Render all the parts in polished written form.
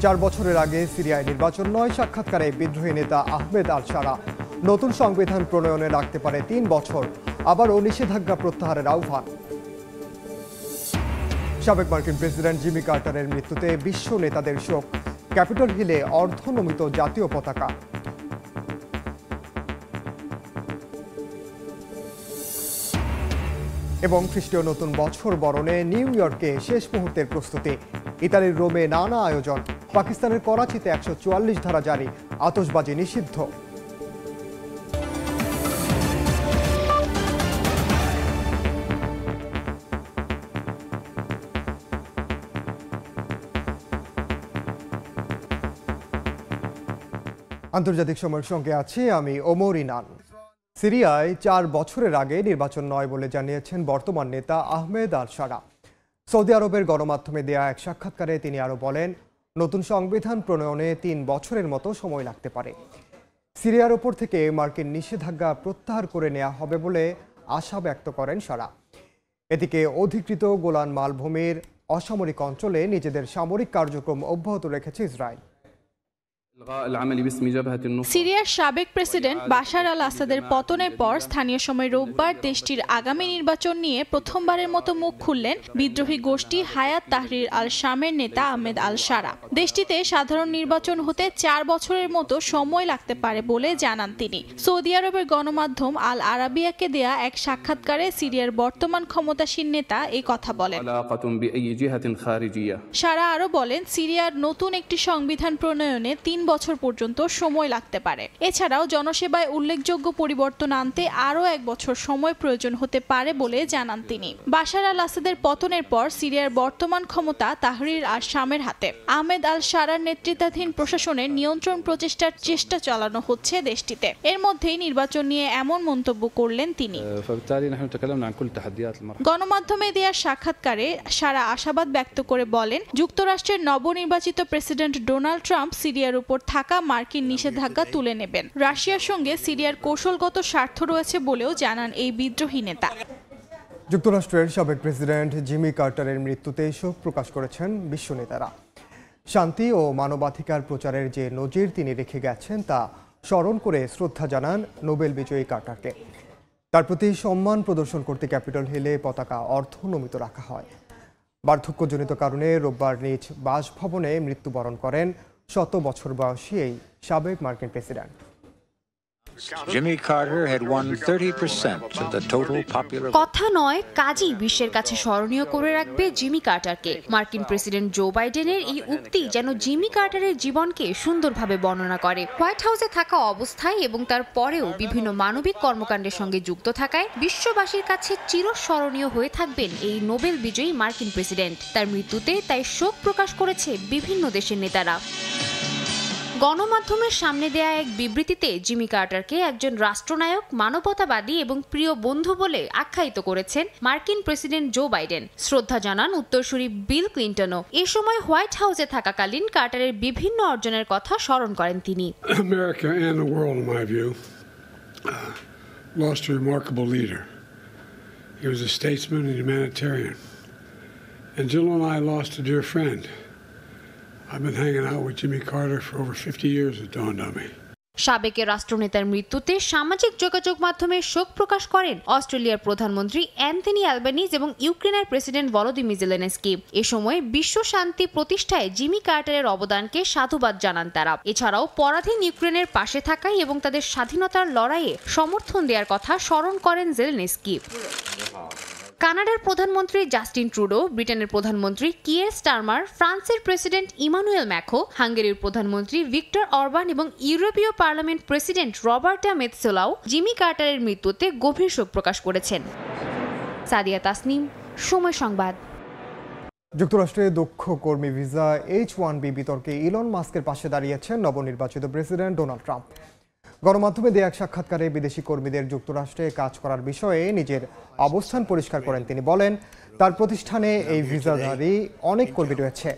4 বছরের আগে সিরিয়ায় নির্বাচন নয়, সাক্ষাৎকারে বিদ্রোহী নেতা আহমেদ আল শারা নতুন সংবিধান প্রণয়নে লাগতে পারে 3 বছর, আবারও নিষেধাজ্ঞা প্রত্যাহারের আহ্বান। সাবেক মার্কিন প্রেসিডেন্ট জিমি কার্টারের মৃত্যুতে বিশ্ব নেতাদের শোক, ক্যাপিটল হিলে অর্ধনমিত জাতীয় পতাকা। এবং খ্রিস্টীয় নতুন বছর বরণে নিউ ইয়র্কে শেষ মুহূর্তের প্রস্তুতি, ইতালির রোমে নানা আয়োজন, পাকিস্তানের করাচিতে 144 ধারা জারি, আতশবাজি নিষিদ্ধ। আন্তর্জাতিক সময়ের সঙ্গে আছি আমি ওমর ইনান। সিরিয়ায় 4 বছরের আগে নির্বাচন নয় বলে জানিয়েছেন বর্তমান নেতা আহমেদ আল শারা। সৌদি আরবের গণমাধ্যমে দেয়া এক সাক্ষাৎকারে তিনি আরও বলেন, নতুন সংবিধান প্রণয়নে 3 বছরের মতো সময় লাগতে পারে। সিরিয়ার ওপর থেকে মার্কিন নিষেধাজ্ঞা প্রত্যাহার করে নেওয়া হবে বলে আশা ব্যক্ত করেন শারা। এদিকে অধিকৃত গোলান মালভূমির অসামরিক অঞ্চলে নিজেদের সামরিক কার্যক্রম অব্যাহত রেখেছে ইসরায়েল। সিরিয়ার সাবেক প্রেসিডেন্ট বাশার আল আসাদের পতনের পর স্থানীয় সময় রোববার দেশটির আগামী নির্বাচন নিয়ে প্রথমবারের মতো মুখ খুললেন বিদ্রোহী গোষ্ঠী হায়াত তাহরির আল শামের নেতা আহমেদ আল শারা। দেশটিতে সাধারণ নির্বাচন হতে 4 বছরের মতো সময় লাগতে পারে বলে জানান তিনি। সৌদি আরবের গণমাধ্যম আল আরাবিয়াকে দেয়া এক সাক্ষাৎকারে সিরিয়ার বর্তমান ক্ষমতাসীন নেতা এই কথা বলেন। শারা আরও বলেন, সিরিয়ার নতুন একটি সংবিধান প্রণয়নে 3 বছর পর্যন্ত সময় লাগতে পারে। এছাড়াও জনসেবায় উল্লেখযোগ্য পরিবর্তন আনতে আরও 1 বছর সময় প্রয়োজন হতে পারে বলে জানান তিনি। বাশার আল আসাদের পতনের পর সিরিয়ার বর্তমান ক্ষমতা তাহরির আল শামের হাতে। আহমেদ আল শারার নেতৃত্বাধীন প্রশাসনের নিয়ন্ত্রণ প্রচেষ্টার চেষ্টা চালানো হচ্ছে দেশটিতে। এর মধ্যেই নির্বাচন নিয়ে এমন মন্তব্য করলেন তিনি। গণমাধ্যমে দেওয়া সাক্ষাৎকারে শারা আশাবাদ ব্যক্ত করে বলেন, যুক্তরাষ্ট্রের নবনির্বাচিত প্রেসিডেন্ট ডোনাল্ড ট্রাম্প সিরিয়ার উপর থাকা মার্কিন নিষেধাজ্ঞা তুলে নেবেন। রাশিয়ার সঙ্গে সিরিয়ার কৌশলগত স্বার্থ রয়েছে বলেও জানান এই বিদ্রোহী নেতা। যুক্তরাষ্ট্রের সাবেক প্রেসিডেন্ট জিমি কার্টারের মৃত্যুতে শোক প্রকাশ করেছেন বিশ্ব নেতারা। শান্তি ও মানবাধিকার প্রচারের যে নজির তিনি রেখে গেছেন তা স্মরণ করে শ্রদ্ধা জানান নোবেল বিজয়ী কার্টারকে। তার প্রতি সম্মান প্রদর্শন করতে ক্যাপিটল হিলে পতাকা অর্ধনমিত রাখা হয়। বার্ধক্যজনিত কারণে রোববার নিজ বাসভবনে মৃত্যুবরণ করেন 100 বছর বয়সী এই সাবেক মার্কিন president. Jimmy Carter had won 30% of the total popular কথা নয়, কাজই বিশ্বের কাছে স্মরণীয় করে রাখবে জিমি কার্টারকে। মার্কিন প্রেসিডেন্ট জো বাইডেনের এই উক্তি যেন জিমি কার্টারের জীবনকে সুন্দরভাবে বর্ণনা করে। হোয়াইট হাউসে থাকা অবস্থায় এবং তার পরেও বিভিন্ন মানবিক কর্মকাণ্ডের সঙ্গে যুক্ত থাকায় বিশ্ববাসীর কাছে চিরস্মরণীয় হয়ে থাকবেন এই নোবেল বিজয়ী মার্কিন প্রেসিডেন্ট। তার মৃত্যুতে তাই শোক প্রকাশ করেছে বিভিন্ন দেশের নেতারা। গণমাধ্যমের সামনে দেয়া এক বিবৃতিতে জিমি কার্টারকে একজন রাষ্ট্রনায়ক, মানবতাবাদী এবং প্রিয় বন্ধু বলে আখ্যায়িত করেছেন মার্কিন প্রেসিডেন্ট জো বাইডেন। শ্রদ্ধা জানান উত্তরসূরি বিল ক্লিন্টনও। এ সময় হোয়াইট হাউসে থাকাকালীন কার্টারের বিভিন্ন অর্জনের কথা স্মরণ করেন তিনি। America and the world, in my view, lost a remarkable leader. He was a statesman and humanitarian. And Jill and I lost a dear friend. I've been hanging out with Jimmy Carter for over 50 years, it dawned on me. সাবেক রাষ্ট্রনেতার মৃত্যুতে সামাজিক যোগাযোগ মাধ্যমে শোক প্রকাশ করেন অস্ট্রেলিয়ার প্রধানমন্ত্রী Anthony Albanese এবং ইউক্রেনের প্রেসিডেন্ট ভলোদিমির জেলেনস্কি। এ সময় বিশ্ব শান্তি প্রতিষ্ঠায় জিমি কার্টারের অবদানকে সাধুবাদ জানান তারা। এছাড়াও পরাধীন ইউক্রেনের পাশে থাকায় এবং তাদের স্বাধীনতার লড়াইয়ে সমর্থন দেওয়ার কথা স্মরণ করেন জেলেনস্কি। কানাডার প্রধানমন্ত্রী জাস্টিন ট্রুডো, ব্রিটেনের প্রধানমন্ত্রী কিয়ের স্টারমার, ফ্রান্সের প্রেসিডেন্ট ইমানুয়েল ম্যাক্রো, হাঙ্গেরির প্রধানমন্ত্রী ভিক্টর অরবান এবং ইউরোপীয় পার্লামেন্ট প্রেসিডেন্ট রবার্টা মেৎসোলাও জিমি কার্টারের মৃত্যুতে গভীর শোক প্রকাশ করেছেন। সাদিয়া তাসনিম, সময় সংবাদ। যুক্তরাষ্ট্রে দক্ষ কর্মী ভিসা H-1B বিতর্কে ইলন মাস্কের পাশে দাঁড়িয়েছেন নবনির্বাচিত প্রেসিডেন্ট ডোনাল্ড ট্রাম্প। গণমাধ্যমে দেয়া এক সাক্ষাৎকারে বিদেশি কর্মীদের যুক্তরাষ্ট্রে কাজ করার বিষয়ে নিজের অবস্থান পরিষ্কার করেন তিনি। বলেন, তার প্রতিষ্ঠানে এই ভিসাধারী অনেক কর্মী রয়েছে।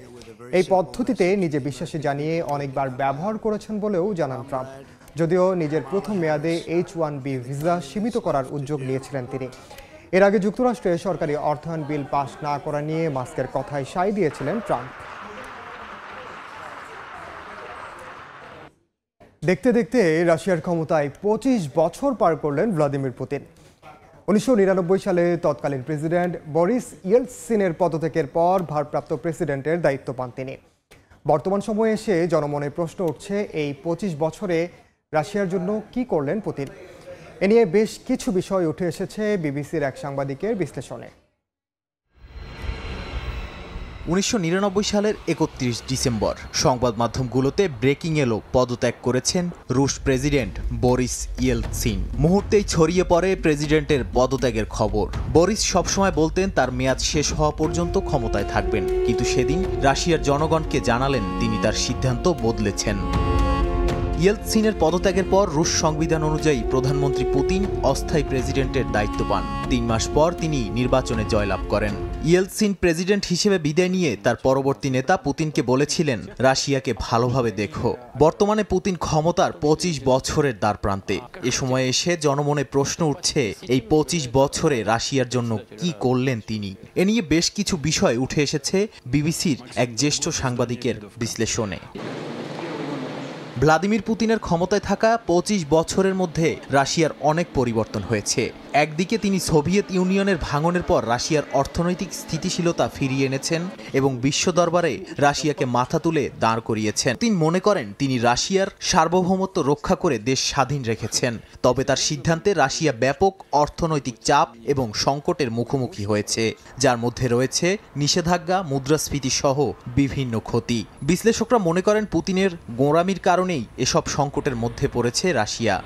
এই পদ্ধতিতে নিজে বিশ্বাসী জানিয়ে অনেকবার ব্যবহার করেছেন বলেও জানান ট্রাম্প। যদিও নিজের প্রথম মেয়াদে H-1B ভিসা সীমিত করার উদ্যোগ নিয়েছিলেন তিনি। এর আগে যুক্তরাষ্ট্রে সরকারি অর্থায়ন বিল পাশ না করা নিয়ে মাস্কের কথায় সায় দিয়েছিলেন ট্রাম্প। দেখতে দেখতে রাশিয়ার ক্ষমতায় 25 বছর পার করলেন ভ্লাদিমির পুতিন। 1999 সালে তৎকালীন প্রেসিডেন্ট বরিস ইয়েলৎসিনের পদত্যাগের পর ভারপ্রাপ্ত প্রেসিডেন্টের দায়িত্ব পান তিনি। বর্তমান সময়ে এসে জনমনে প্রশ্ন উঠছে, এই 25 বছরে রাশিয়ার জন্য কি করলেন পুতিন? এ নিয়ে বেশ কিছু বিষয় উঠে এসেছে বিবিসির এক সাংবাদিকের বিশ্লেষণে। 1999 সালের 31 ডিসেম্বর সংবাদ মাধ্যমগুলোতে ব্রেকিং এলো, পদত্যাগ করেছেন রুশ প্রেসিডেন্ট বরিস ইয়েলৎসিন। মুহূর্তেই ছড়িয়ে পড়ে প্রেসিডেন্টের পদত্যাগের খবর। বরিস সবসময় বলতেন তার মেয়াদ শেষ হওয়া পর্যন্ত ক্ষমতায় থাকবেন, কিন্তু সেদিন রাশিয়ার জনগণকে জানালেন তিনি তার সিদ্ধান্ত বদলেছেন। ইয়েলৎসিনের পদত্যাগের পর রুশ সংবিধান অনুযায়ী প্রধানমন্ত্রী পুতিন অস্থায়ী প্রেসিডেন্টের দায়িত্ব পান। 3 মাস পর তিনি নির্বাচনে জয়লাভ করেন। ইয়েলৎসিন প্রেসিডেন্ট হিসেবে বিদায় নিয়ে তার পরবর্তী নেতা পুতিনকে বলেছিলেন, রাশিয়াকে ভালোভাবে দেখো। বর্তমানে পুতিন ক্ষমতার 25 বছরের দ্বারপ্রান্তে। এ সময়ে এসে জনমনে প্রশ্ন উঠছে, এই 25 বছরে রাশিয়ার জন্য কি করলেন তিনি? এ নিয়ে বেশ কিছু বিষয় উঠে এসেছে বিবিসির এক জ্যেষ্ঠ সাংবাদিকের বিশ্লেষণে। ভ্লাদিমির পুতিনের ক্ষমতায় থাকা 25 বছরের মধ্যে রাশিয়ার অনেক পরিবর্তন হয়েছে। একদিকে তিনি সোভিয়েত ইউনিয়নের ভাঙনের পর রাশিয়ার অর্থনৈতিক স্থিতিশীলতা ফিরিয়ে এনেছেন এবং বিশ্ব দরবারে রাশিয়াকে মাথা তুলে দাঁড় করিয়েছেন। তিনি মনে করেন তিনি রাশিয়ার সার্বভৌমত্ব রক্ষা করে দেশ স্বাধীন রেখেছেন। তবে তার সিদ্ধান্তে রাশিয়া ব্যাপক অর্থনৈতিক চাপ এবং সংকটের মুখোমুখি হয়েছে, যার মধ্যে রয়েছে নিষেধাজ্ঞা, মুদ্রাস্ফীতি সহ বিভিন্ন ক্ষতি। বিশ্লেষকরা মনে করেন পুতিনের গোঁড়ামির কারণেই এসব সংকটের মধ্যে পড়েছে রাশিয়া।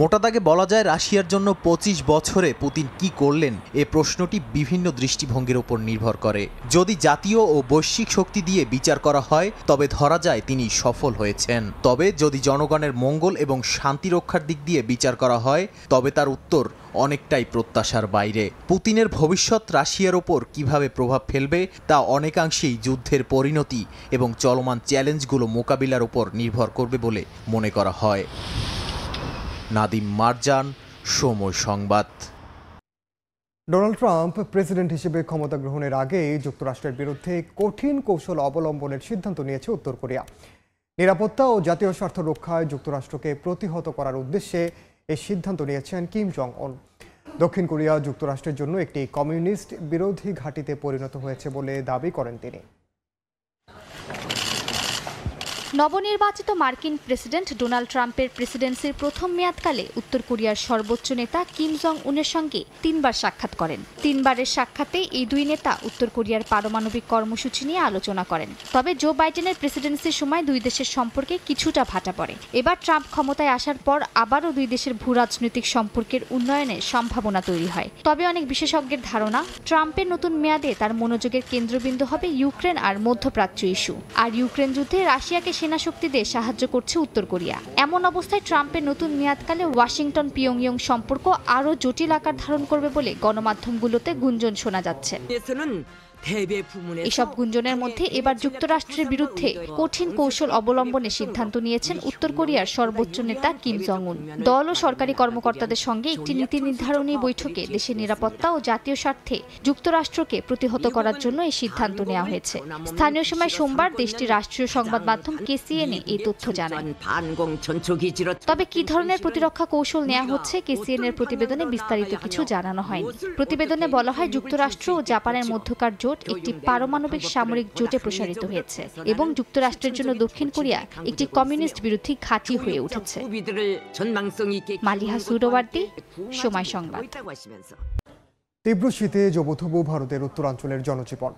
মোটা দাগে বলা যায়, রাশিয়ার জন্য 25 বছরে পুতিন কি করলেন এ প্রশ্নটি বিভিন্ন দৃষ্টিভঙ্গির উপর নির্ভর করে। যদি জাতীয় ও বৈশ্বিক শক্তি দিয়ে বিচার করা হয় তবে ধরা যায় তিনি সফল হয়েছেন। তবে যদি জনগণের মঙ্গল এবং শান্তি রক্ষার দিক দিয়ে বিচার করা হয় তবে তার উত্তর অনেকটাই প্রত্যাশার বাইরে। পুতিনের ভবিষ্যৎ রাশিয়ার ওপর কিভাবে প্রভাব ফেলবে তা অনেকাংশেই যুদ্ধের পরিণতি এবং চলমান চ্যালেঞ্জগুলো মোকাবিলার উপর নির্ভর করবে বলে মনে করা হয়। নাদিম মারজান, সময় সংবাদ। ডোনাল্ড ট্রাম্প প্রেসিডেন্ট হিসেবে ক্ষমতা গ্রহণের আগেই যুক্তরাষ্ট্রের বিরুদ্ধে কঠিন কৌশল অবলম্বনের সিদ্ধান্ত নিয়েছে উত্তর কোরিয়া। নিরাপত্তা ও জাতীয় স্বার্থ রক্ষায় যুক্তরাষ্ট্রকে প্রতিহত করার উদ্দেশ্যে এই সিদ্ধান্ত নিয়েছেন কিম জং উন। দক্ষিণ কোরিয়া যুক্তরাষ্ট্রের জন্য একটি কমিউনিস্ট বিরোধী ঘাঁটিতে পরিণত হয়েছে বলে দাবি করেন তিনি। নবনির্বাচিত মার্কিন প্রেসিডেন্ট ডোনাল্ড ট্রাম্পের প্রেসিডেন্সির প্রথম মেয়াদকালে উত্তর কোরিয়ার সর্বোচ্চ নেতা কিম জং উনের সঙ্গে 3 বার সাক্ষাৎ করেন। 3 বারের সাক্ষাতে এই দুই নেতা উত্তর কোরিয়ার পারমাণবিক কর্মসূচি নিয়ে আলোচনা করেন। তবে জো বাইডেনের প্রেসিডেন্সির সময় দুই দেশের সম্পর্কে কিছুটা ভাটা পড়ে। এবার ট্রাম্প ক্ষমতায় আসার পর আবারও দুই দেশের ভূরাজনৈতিক সম্পর্কের উন্নয়নের সম্ভাবনা তৈরি হয়। তবে অনেক বিশেষজ্ঞের ধারণা, ট্রাম্পের নতুন মেয়াদে তার মনোযোগের কেন্দ্রবিন্দু হবে ইউক্রেন আর মধ্যপ্রাচ্য ইস্যু। আর ইউক্রেন যুদ্ধে রাশিয়াকে সেনা শক্তি দিয়ে সাহায্য করছে উত্তর কোরিয়া। এমন অবস্থায় ট্রাম্পের নতুন মেয়াদকালে ওয়াশিংটন পিয়ংইয়ং সম্পর্ক আরও জটিল আকার ধারণ করবে বলে গণমাধ্যমগুলোতে গুঞ্জন শোনা যাচ্ছে। এসব গুঞ্জনের মধ্যে এবার যুক্তরাষ্ট্রের বিরুদ্ধে কঠিন কৌশল অবলম্বনের সিদ্ধান্ত নিয়েছেন উত্তর কোরিয়ার সর্বোচ্চ নেতা কিম জং উন। দল ও সরকারি কর্মকর্তাদের সঙ্গে একটি নীতি নির্ধারণী বৈঠকে দেশের নিরাপত্তা ও জাতীয় স্বার্থে যুক্তরাষ্ট্রকে প্রতিহত করার জন্য এই সিদ্ধান্ত নেওয়া হয়েছে। স্থানীয় সময় সোমবার দেশটির রাষ্ট্রীয় সংবাদ মাধ্যম KCNA এই তথ্য জানায়। তবে কি ধরনের প্রতিরক্ষা কৌশল নেওয়া হচ্ছে KCNA-র প্রতিবেদনে বিস্তারিত কিছু জানানো হয়নি। প্রতিবেদনে বলা হয়, যুক্তরাষ্ট্র ও জাপানের মধ্যকার জোট একটি পারমাণবিক সামরিক জোটে প্রসারিত হয়েছে এবং যুক্তরাষ্ট্রের জন্য দক্ষিণ কোরিয়া একটি কমিউনিস্ট বিরোধী ঘাঁটি হয়ে উঠেছে। মালিহা সুরওয়ার্দী, সময় সংবাদ। তীব্র শীতে জবুথবু ভারতের উত্তরাঞ্চলের জনজীবন।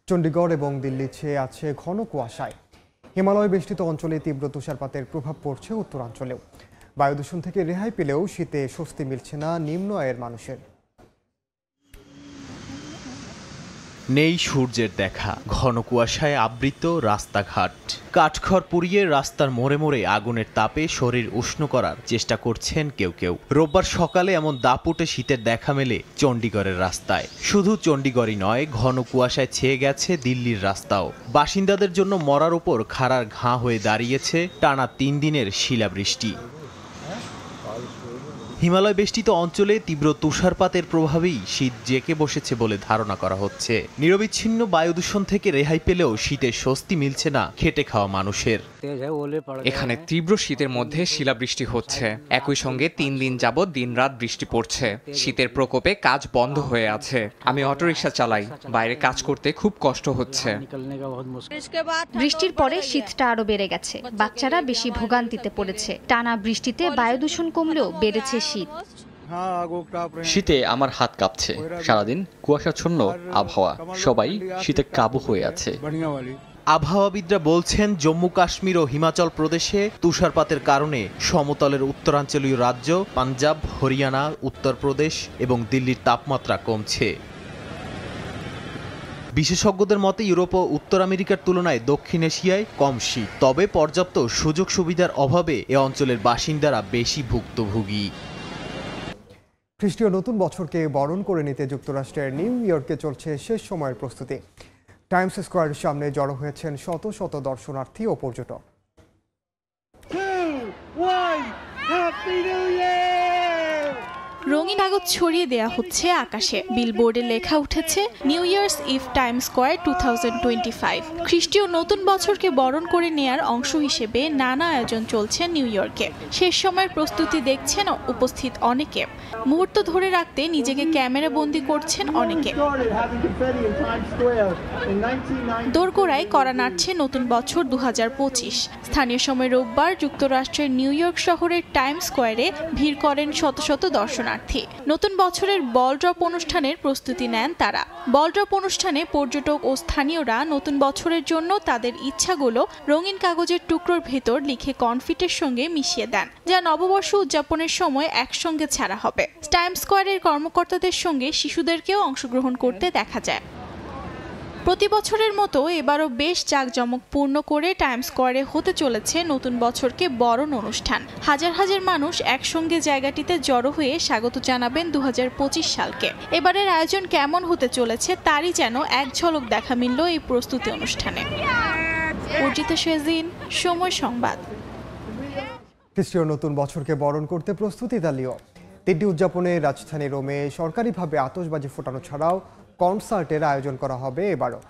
চণ্ডীগড় এবং দিল্লি ছেয়ে আছে ঘন কুয়াশায়। হিমালয় বেষ্টিত অঞ্চলে তীব্র তুষারপাতের প্রভাব পড়ছে উত্তরাঞ্চলেও। বায়ু দূষণ থেকে রেহাই পেলেও শীতে স্বস্তি মিলছে না নিম্ন আয়ের মানুষের। নেই সূর্যের দেখা, ঘন কুয়াশায় আবৃত রাস্তাঘাট। কাঠখড় পুড়িয়ে রাস্তার মোড়ে মোড়ে আগুনের তাপে শরীর উষ্ণ করার চেষ্টা করছেন কেউ কেউ। রোববার সকালে এমন দাপুটে শীতের দেখা মেলে চণ্ডীগড়ের রাস্তায়। শুধু চণ্ডীগড়ই নয়, ঘন কুয়াশায় ছেয়ে গেছে দিল্লির রাস্তাও। বাসিন্দাদের জন্য মরার উপর খাড়ার ঘা হয়ে দাঁড়িয়েছে টানা 3 দিনের শিলাবৃষ্টি। হিমালয় বেষ্টিত অঞ্চলে তীব্র তুষারপাতের প্রভাবেই শীত জেঁকে বসেছে বলে ধারণা করা হচ্ছে। নিরবিচ্ছিন্ন বায়ু দূষণ থেকে রেহাই পেলেও শীতের স্বস্তি মিলছে না খেটে খাওয়া মানুষের। এখানে তীব্র শীতের মধ্যে শিলাবৃষ্টি হচ্ছে, একই সঙ্গে 3 দিন যাবৎ দিনরাত বৃষ্টি পড়ছে। শীতের প্রকোপে কাজ বন্ধ হয়ে আছে। আমি অটোরিকশা চালাই, বাইরে কাজ করতে খুব কষ্ট হচ্ছে। বৃষ্টির পরে শীতটা আরো বেড়ে গেছে, বাচ্চারা বেশি ভোগান্তিতে পড়েছে। টানা বৃষ্টিতে বায়ু দূষণ কমলেও বেড়েছে শীত। শীতে আমার হাত কাঁপছে, সারাদিন কুয়াশাচ্ছন্ন আবহাওয়া, সবাই শীতে কাবু হয়ে আছে। আবহাওয়াবিদরা বলছেন জম্মু কাশ্মীর ও হিমাচল প্রদেশে তুষারপাতের কারণে সমতলের উত্তরাঞ্চলীয় রাজ্য পাঞ্জাব, হরিয়ানা, উত্তরপ্রদেশ এবং দিল্লির তাপমাত্রা কমছে। বিশেষজ্ঞদের মতে ইউরোপ ও উত্তর আমেরিকার তুলনায় দক্ষিণ এশিয়ায় কম শীত, তবে পর্যাপ্ত সুযোগ সুবিধার অভাবে এ অঞ্চলের বাসিন্দারা বেশি ভুক্তভোগী। খ্রিস্টীয় নতুন বছরকে বরণ করে নিতে যুক্তরাষ্ট্রের নিউ ইয়র্কে চলছে শেষ সময়ের প্রস্তুতি। টাইমস স্কোয়ারের সামনে জড়ো হয়েছেন শত শত দর্শনার্থী ও পর্যটক। রঙিন কাগজ ছড়িয়ে দেয়া হচ্ছে আকাশে। বিলবোর্ডে লেখা উঠেছে New Year's Eve Time Square 2025। খ্রিস্টীয় নতুন বছরকে বরণ করে নেয়ার অংশ হিসেবে নানা আয়োজন চলছে নিউ ইয়র্কে। শেষ সময়ের প্রস্তুতি দেখছেন উপস্থিত অনেকে। মুহূর্ত ধরে রাখতে নিজেকে ক্যামেরা বন্দি করছেন অনেকে। দোরগোড়ায় কড়া নাড়ছে নতুন বছর 2025। স্থানীয় সময় রোববার যুক্তরাষ্ট্রের নিউ ইয়র্ক শহরের টাইম স্কোয়ারে ভিড় করেন শত শত দর্শনার্থী। নতুন বছরের বল ড্রপ অনুষ্ঠানের প্রস্তুতি নেন তারা। বল ড্রপ অনুষ্ঠানে পর্যটক ও স্থানীয়রা নতুন বছরের জন্য তাদের ইচ্ছাগুলো রঙিন কাগজের টুকরোর ভেতর লিখে কনফিটের সঙ্গে মিশিয়ে দেন, যা নববর্ষ উদযাপনের সময় একসঙ্গে ছাড়া হবে। টাইম স্কোয়ারের কর্মকর্তাদের সঙ্গে শিশুদেরকেও অংশগ্রহণ করতে দেখা যায়। প্রতি বছরের মতো এবারও বেশ জাঁকজমকপূর্ণ করে টাইম স্কোয়ারে হতে চলেছে নতুন বছরকে বরণ অনুষ্ঠান। হাজার হাজার মানুষ একসঙ্গে জায়গাটিতে জড়ো হয়ে স্বাগত জানাবেন 2025 সালকে। এবারের আয়োজন কেমন হতে চলেছে তারই যেন এক ঝলক দেখা মিলল এই প্রস্তুতি অনুষ্ঠানে। অর্জিতা শেজিন, সময় সংবাদ। খ্রিস্টীয় নতুন বছরকে বরণ করতে প্রস্তুতি ইতালীয়। দিনটি উদযাপনে রাজধানী রোমে সরকারিভাবে আতশবাজি ফোটানো ছাড়াও কনসার্টের আয়োজন করা হবে এবারও।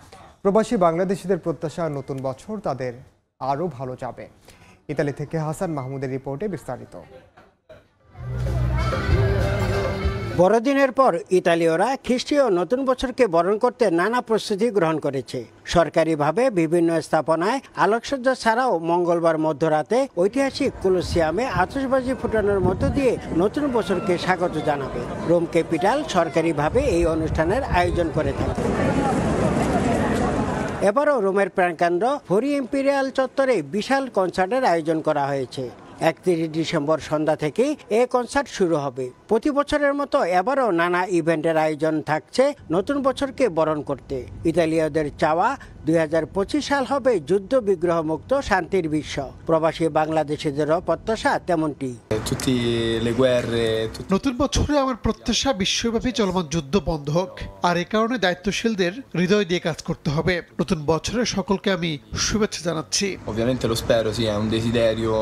প্রবাসী বাংলাদেশিদের প্রত্যাশা নতুন বছর তাদের আরও ভালো যাবে। ইতালি থেকে হাসান মাহমুদের রিপোর্টে বিস্তারিত। বড়দিনের পর ইতালীয়রা খ্রিস্টীয় নতুন বছরকে বরণ করতে নানা প্রস্তুতি গ্রহণ করেছে। সরকারিভাবে বিভিন্ন স্থাপনায় আলোকসজ্জা ছাড়াও মঙ্গলবার মধ্যরাতে ঐতিহাসিক কোলোসিয়ামে আতশবাজি ফুটানোর মধ্য দিয়ে নতুন বছরকে স্বাগত জানাবে। রোম ক্যাপিটাল সরকারিভাবে এই অনুষ্ঠানের আয়োজন করে থাকে। এবারও রোমের প্রাণকেন্দ্র ফোরি ইম্পেরিয়াল চত্বরে বিশাল কনসার্টের আয়োজন করা হয়েছে। 31 ডিসেম্বর সন্ধ্যা থেকে এই কনসার্ট শুরু হবে। প্রতি বছরের মতো এবারও নানা ইভেন্টের আয়োজন থাকছে নতুন বছরকে বরণ করতে। ইতালীয়দের চাওয়া 2025 সাল হবে যুদ্ধ বিগ্রহ মুক্ত শান্তির বিশ্ব। প্রবাসী বাংলাদেশিদেরও প্রত্যাশা তেমনটি। নতুন বছরে আমার প্রত্যাশা বিশ্বব্যাপী চলমান যুদ্ধ বন্ধ হোক, আর এ কারণে দায়িত্বশীলদের হৃদয় দিয়ে কাজ করতে হবে। নতুন বছরে সকলকে আমি শুভেচ্ছা জানাচ্ছি।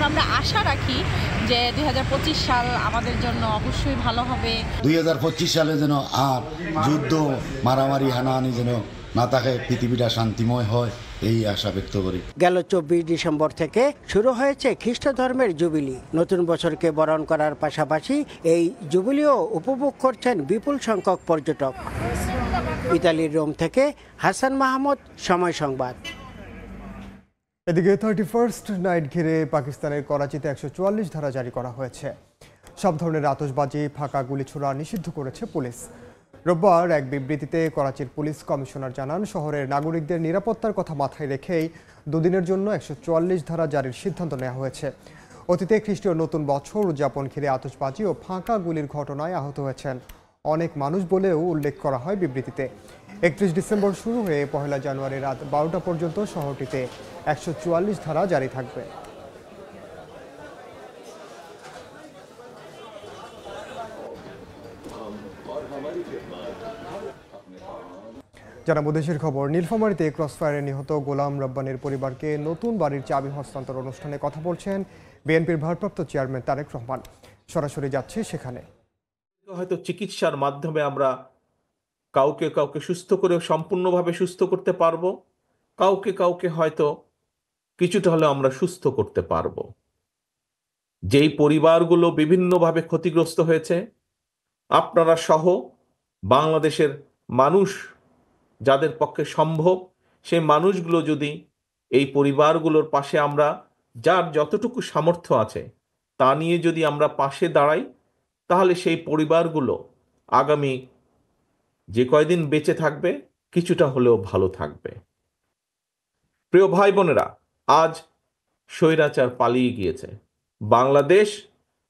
আমরা আশা রাখি যে 2025 সাল আমাদের জন্য অবশ্যই ভালো হবে। 2025 সালে যেন আর যুদ্ধ মারামারি হানাহানি যেন না থাকে, পৃথিবীটা শান্তিময় হয়, এই আশা ব্যক্ত করি। গেল 24 ডিসেম্বর থেকে শুরু হয়েছে খ্রিস্ট ধর্মের জুবিলি। নতুন বছরকে বরণ করার পাশাপাশি এই জুবিলিও উপভোগ করছেন বিপুল সংখ্যক পর্যটক। ইতালির রোম থেকে হাসান মাহমুদ, সময় সংবাদ। এদিকে 31st নাইট ঘিরে পাকিস্তানের করাচিতে 144 ধারা জারি করা হয়েছে। সব ধরনের আতশবাজি, ফাঁকা গুলি ছোড়া নিষিদ্ধ করেছে পুলিশ। রোববার এক বিবৃতিতে করাচির পুলিশ কমিশনার জানান, শহরের নাগরিকদের নিরাপত্তার কথা মাথায় রেখেই দুদিনের জন্য 144 ধারা জারির সিদ্ধান্ত নেওয়া হয়েছে। অতীতে খ্রিস্টীয় নতুন বছর উদযাপন ঘিরে আতশবাজি ও ফাঁকা গুলির ঘটনায় আহত হয়েছেন অনেক মানুষ বলেও উল্লেখ করা হয় বিবৃতিতে। 31 ডিসেম্বর শুরু হয়ে 1 জানুয়ারি রাত 12টা পর্যন্ত শহরটিতে 144 ধারা জারি থাকবে। জানাবো দেশের খবর। নীলফামারীতে ক্রসফায়ারে নিহত গোলাম রব্বানীর পরিবারকে নতুন বাড়ির চাবি হস্তান্তর অনুষ্ঠানে কথা বলছেন বিএনপির ভারপ্রাপ্ত চেয়ারম্যান তারেক রহমান। সরাসরি যাচ্ছে সেখানে। হয়তো চিকিৎসার মাধ্যমে আমরা কাউকে সুস্থ করে সম্পূর্ণভাবে সুস্থ করতে পারবো, কাউকে হয়তো কিছুটা হলেও আমরা সুস্থ করতে পারবো। যেই পরিবারগুলো বিভিন্নভাবে ক্ষতিগ্রস্ত হয়েছে, আপনারা সহ বাংলাদেশের মানুষ যাদের পক্ষে সম্ভব, সেই মানুষগুলো যদি এই পরিবারগুলোর পাশে আমরা যার যতটুকু সামর্থ্য আছে তা নিয়ে যদি আমরা পাশে দাঁড়াই, তাহলে সেই পরিবারগুলো আগামী যে কয়দিন বেঁচে থাকবে কিছুটা হলেও ভালো থাকবে। প্রিয় ভাই বোনেরা, আজ স্বৈরাচার পালিয়ে গিয়েছে।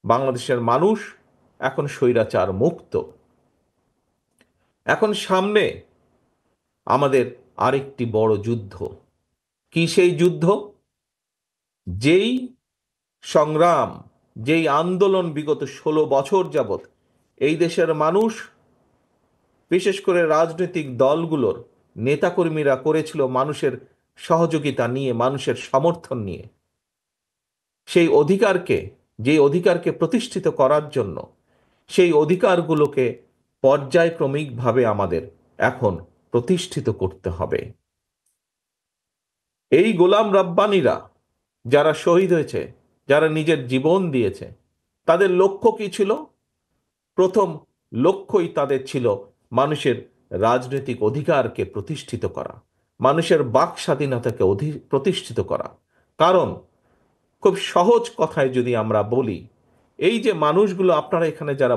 বাংলাদেশের মানুষ এখন স্বৈরাচার মুক্ত। এখন সামনে আমাদের আরেকটি বড় যুদ্ধ। কি সেই যুদ্ধ? যেই সংগ্রাম, যেই আন্দোলন বিগত 16 বছর যাবৎ এই দেশের মানুষ, বিশেষ করে রাজনৈতিক দলগুলোর নেতাকর্মীরা করেছিল মানুষের সহযোগিতা নিয়ে, মানুষের সমর্থন নিয়ে, সেই অধিকারকে প্রতিষ্ঠিত করার জন্য সেই অধিকারগুলোকে পর্যায়ক্রমিকভাবে আমাদের এখন প্রতিষ্ঠিত করতে হবে। এই গোলাম রাব্বানীরা যারা শহীদ হয়েছে, যারা নিজের জীবন দিয়েছে, তাদের লক্ষ্য কি ছিল? প্রথম লক্ষ্যই তাদের ছিল মানুষের রাজনৈতিক অধিকারকে প্রতিষ্ঠিত করা, মানুষের বাক স্বাধীনতাকে প্রতিষ্ঠিত করা। কারণ খুব সহজ কথায় যদি আমরা বলি, এই যে মানুষগুলো আপনারা এখানে যারা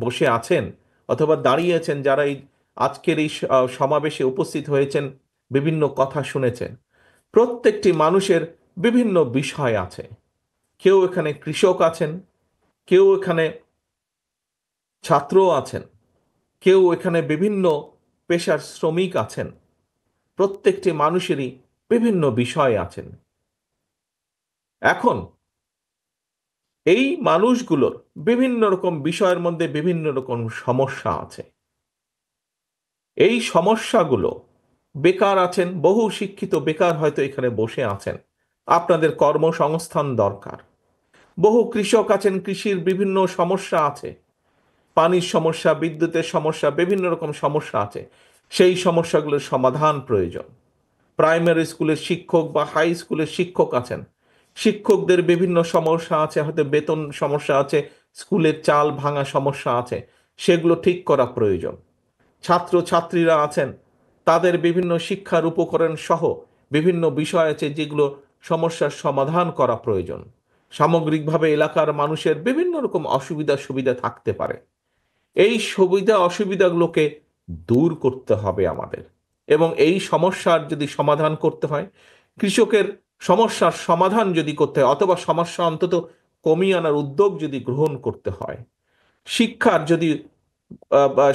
বসে আছেন অথবা দাঁড়িয়ে আছেন, যারা এই আজকের এই সমাবেশে উপস্থিত হয়েছেন, বিভিন্ন কথা শুনেছেন, প্রত্যেকটি মানুষের বিভিন্ন বিষয় আছে। কেউ এখানে কৃষক আছেন, কেউ এখানে ছাত্র আছেন, কেউ এখানে বিভিন্ন পেশার শ্রমিক আছেন। প্রত্যেকটি মানুষেরই বিভিন্ন বিষয় আছেন। এখন এই মানুষগুলোর বিভিন্ন রকম বিষয়ের মধ্যে বিভিন্ন রকম সমস্যা আছে। এই সমস্যাগুলো, বেকার আছেন, বহু শিক্ষিত বেকার হয়তো এখানে বসে আছেন, আপনাদের কর্মসংস্থান দরকার। বহু কৃষক আছেন, কৃষির বিভিন্ন সমস্যা আছে, পানির সমস্যা, বিদ্যুতের সমস্যা, বিভিন্ন রকম সমস্যা আছে। সেই সমস্যাগুলোর সমাধান প্রয়োজন। প্রাইমারি স্কুলের শিক্ষক বা হাই স্কুলের শিক্ষক আছেন, শিক্ষকদের বিভিন্ন সমস্যা আছে, হয়তো বেতন সমস্যা আছে, স্কুলের চাল ভাঙা সমস্যা আছে, সেগুলো ঠিক করা প্রয়োজন। ছাত্র ছাত্রীরা আছেন, তাদের বিভিন্ন শিক্ষার উপকরণ সহ বিভিন্ন বিষয় আছে যেগুলো সমস্যার সমাধান করা প্রয়োজন। সামগ্রিকভাবে এলাকার মানুষের বিভিন্ন রকম সুবিধা থাকতে পারে। এই অসুবিধাগুলোকে দূর করতে হবে আমাদের, এবং এই সমস্যার যদি সমাধান করতে হয়, কৃষকের সমস্যার সমাধান যদি করতে হয়, অথবা সমস্যা অন্তত কমিয়ে আনার উদ্যোগ যদি গ্রহণ করতে হয়, শিক্ষার যদি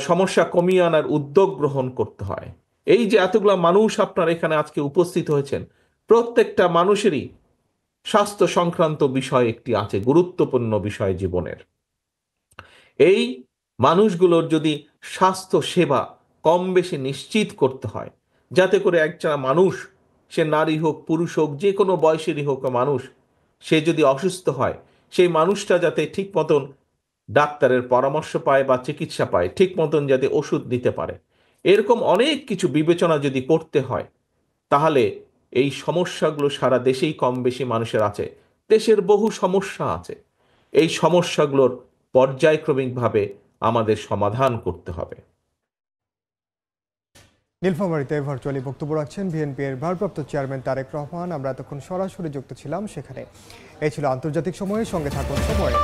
সমস্যা কমিয়ে আনার উদ্যোগ গ্রহণ করতে হয়, এই যে এতগুলো মানুষ আপনার এখানে আজকে উপস্থিত হয়েছেন, প্রত্যেকটা মানুষেরই স্বাস্থ্য সংক্রান্ত বিষয় একটি আছে, গুরুত্বপূর্ণ বিষয় জীবনের। এই মানুষগুলোর যদি স্বাস্থ্য সেবা কম বেশি নিশ্চিত করতে হয়, যাতে করে একটা মানুষ, সে নারী হোক পুরুষ হোক, যে কোনো বয়সেরই হোক মানুষ, সে যদি অসুস্থ হয়, সেই মানুষটা যাতে ঠিক মতন ডাক্তারের পরামর্শ পায় বা চিকিৎসা পায়, ঠিক মতন যাতে ওষুধ নিতে পারে, এরকম অনেক কিছু বিবেচনা যদি করতে হয়, তাহলে এই সমস্যাগুলো সারা দেশেই কম বেশি মানুষের আছে। দেশের বহু সমস্যা আছে, এই সমস্যাগুলোর পর্যায়ক্রমিকভাবে আমাদের সমাধান করতে হবে। নীলফামারীতে ভার্চুয়ালি বক্তব্য রাখছেন বিএনপির ভারপ্রাপ্ত চেয়ারম্যান তারেক রহমান। আমরা এতক্ষণ সরাসরি যুক্ত ছিলাম সেখানে। এই ছিল আন্তর্জাতিক সময়ের সঙ্গে থাকুন সময়।